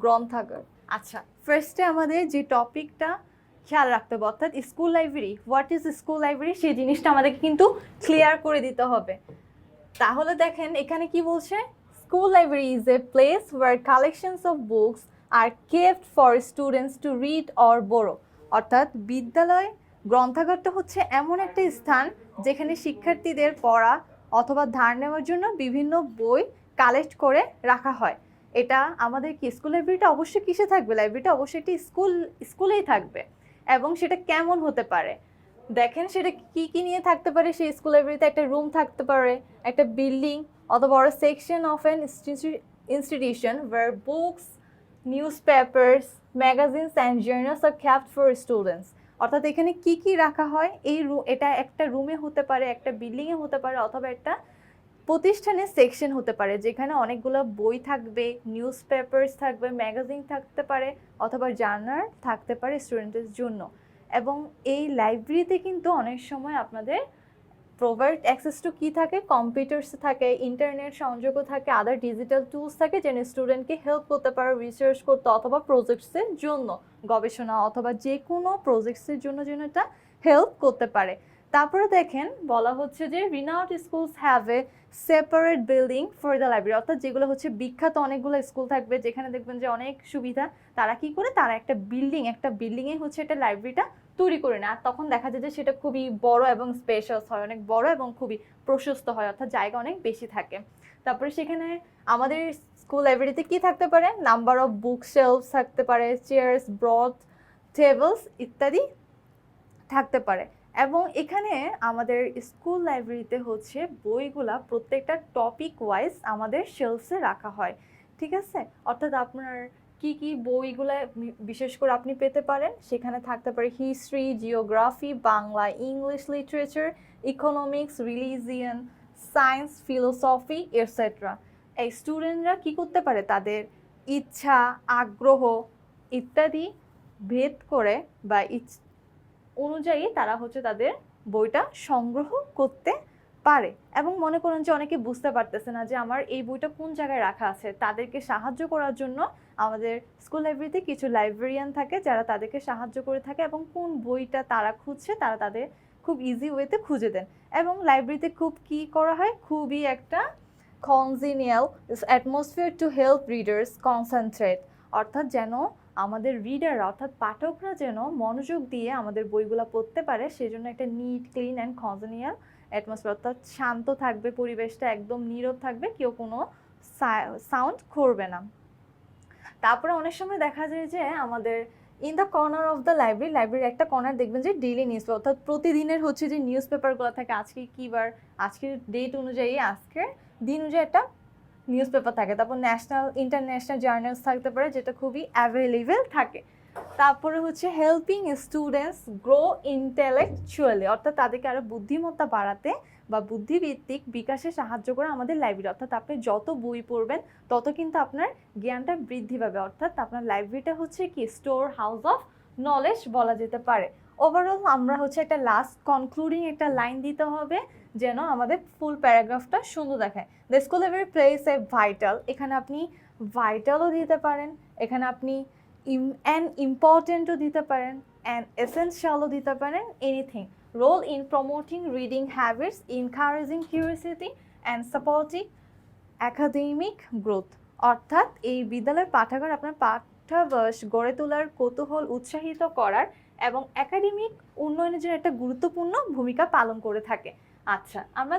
গ্রন্থাগার। আচ্ছা, ফার্স্টে আমাদের যে টপিকটা খেয়াল রাখতে হবে, অর্থাৎ school library, what is school library, সেই জিনিসটা আমাদেরকে কিন্তু ক্লিয়ার করে দিতে হবে। তাহলে দেখেন এখানে কি বলছে, school library is a place where collections of books are kept for students to read or borrow. অর্থাৎ বিদ্যালয় গ্রন্থাগারটা হচ্ছে এমন একটা স্থান যেখানে শিক্ষার্থীদের পড়া অথবা ধার নেওয়ার জন্য বিভিন্ন বই কালেক্ট করে রাখা হয়। এটা আমাদের কি স্কুল লাইব্রেরিটা অবশ্যই কিসে থাকবে, লাইব্রেরিটা অবশ্যই একটি স্কুলেই থাকবে। এবং সেটা কেমন হতে পারে দেখেন, সেটা কি কি নিয়ে থাকতে পারে। সেই স্কুল লাইব্রেরিতে একটা রুম থাকতে পারে, একটা বিল্ডিং অথবা বড় section of an institution where books, newspapers, magazines and journals are kept for students. অর্থাৎ এখানে কি কি রাখা হয়, এটা একটা রুমে হতে পারে, একটা বিল্ডিংয়ে হতে পারে, অথবা একটা প্রতিষ্ঠানের সেকশন হতে পারে যেখানে অনেকগুলো বই থাকবে, নিউজ পেপার্স থাকবে, ম্যাগাজিন থাকতে পারে, অথবা জার্নাল থাকতে পারে স্টুডেন্টদের জন্য। এবং এই লাইব্রেরিতে কিন্তু অনেক সময় আপনাদের প্রোভাইড অ্যাক্সেস টু কী থাকে, কম্পিউটার্স থাকে, ইন্টারনেট সংযোগও থাকে, আদার ডিজিটাল টুলস থাকে যেন স্টুডেন্টকে হেল্প করতে পারে রিসার্চ করতে অথবা প্রজেক্টসের জন্য, গবেষণা অথবা যে কোনো প্রজেক্টসের জন্য যেন এটা হেল্প করতে পারে। তারপরে দেখেন বলা হচ্ছে যে renowned schools have a separate building for the library. অর্থাৎ যেগুলো হচ্ছে বিখ্যাত অনেকগুলো স্কুল থাকবে যেখানে দেখবেন যে অনেক সুবিধা, তারা কি করে, তারা একটা বিল্ডিংয়ে হচ্ছে একটা লাইব্রেরিটা তৈরি করে না। আর তখন দেখা যায় যে সেটা খুবই বড় এবং স্পেশাস হয়, অনেক বড় এবং খুবই প্রশস্ত হয়, অর্থাৎ জায়গা অনেক বেশি থাকে। তারপরে সেখানে আমাদের স্কুল লাইব্রেরিতে কি থাকতে পারে, নাম্বার অফ বুক শেলফস থাকতে পারে, চেয়ার্স, ব্রড টেবলস ইত্যাদি থাকতে পারে। এবং এখানে আমাদের স্কুল লাইব্রেরিতে হচ্ছে বইগুলা প্রত্যেকটা টপিক ওয়াইজ আমাদের শেলফসে রাখা হয়, ঠিক আছে। অর্থাৎ আপনার কি কি বইগুলা বিশেষ করে আপনি পেতে পারেন, সেখানে থাকতে পারে history, geography, Bangla, English literature, economics, religion, science, philosophy etcetera. এই স্টুডেন্টরা কি করতে পারে, তাদের ইচ্ছা, আগ্রহ ইত্যাদি ভেদ করে বা অনুযায়ী তারা হচ্ছে তাদের বইটা সংগ্রহ করতে পারে। এবং মনে করুন যে অনেকে বুঝতে পারতেছে না যে আমার এই বইটা কোন জায়গায় রাখা আছে, তাদেরকে সাহায্য করার জন্য আমাদের স্কুল লাইব্রেরিতে কিছু লাইব্রেরিয়ান থাকে যারা তাদেরকে সাহায্য করে থাকে, এবং কোন বইটা তারা খুঁজছে তারা তাদের খুব ইজি ওয়েতে খুঁজে দেন। এবং লাইব্রেরিতে খুব কি করা হয়, খুবই একটা কনজিনিয়াল atmosphere to help readers concentrate. অর্থাৎ যেন আমাদের রিডাররা অর্থাৎ পাঠকরা যেন মনোযোগ দিয়ে আমাদের বইগুলো পড়তে পারে, সেজন্য একটা neat, clean and congenial atmosphere, অর্থাৎ শান্ত থাকবে পরিবেশটা, একদম নীরব থাকবে, কেউ কোনো সাউন্ড করবে না। তারপরে অনেক সময় দেখা যায় যে আমাদের in the corner of the লাইব্রেরির একটা কর্নার দেখবেন যে ডেইলি নিউজ পেপার, অর্থাৎ প্রতিদিনের হচ্ছে যে নিউজ পেপারগুলো থাকে, আজকে কী বার, আজকের ডেট অনুযায়ী, আজকের দিন অনুযায়ী একটা নিউজ পেপার থাকে। তারপর ন্যাশনাল ইন্টারন্যাশনাল জার্নালস থাকতে পারে যেটা খুবই অ্যাভেলেবেল থাকে। তারপরে হচ্ছে হেল্পিং স্টুডেন্টস গ্রো ইন্টেলেকচুয়ালি, অর্থাৎ তাদেরকে আরও বুদ্ধিমত্তা বাড়াতে বা বুদ্ধিভিত্তিক বিকাশে সাহায্য করে আমাদের লাইব্রেরি। অর্থাৎ আপনি যত বই পড়বেন তত কিন্তু আপনার জ্ঞানটা বৃদ্ধি পাবে। অর্থাৎ আপনার লাইব্রেরিটা হচ্ছে কি স্টোর হাউস অফ নলেজ বলা যেতে পারে। ওভারঅল আমরা হচ্ছে একটা লাস্ট কনক্লুডিং একটা লাইন দিতে হবে যেন আমাদের ফুল প্যারাগ্রাফটা সুন্দর দেখায়। The school library place A vital, এখানে আপনি ভাইটালও দিতে পারেন, এখানে আপনি অ্যান ইম্পর্টেন্টও দিতে পারেন, অ্যান এসেনশিয়ালও দিতে পারেন, anything role in promoting reading habits, encouraging curiosity and supporting academic growth. অর্থাৎ এই বিদ্যালয়ের পাঠাগার আপনার পাঠ্যাভ্যাস গড়ে তোলার, কৌতূহল উৎসাহিত করার এবং একাডেমিক উন্নয়নের জন্য একটা গুরুত্বপূর্ণ ভূমিকা পালন করে থাকে। আচ্ছা, আমরা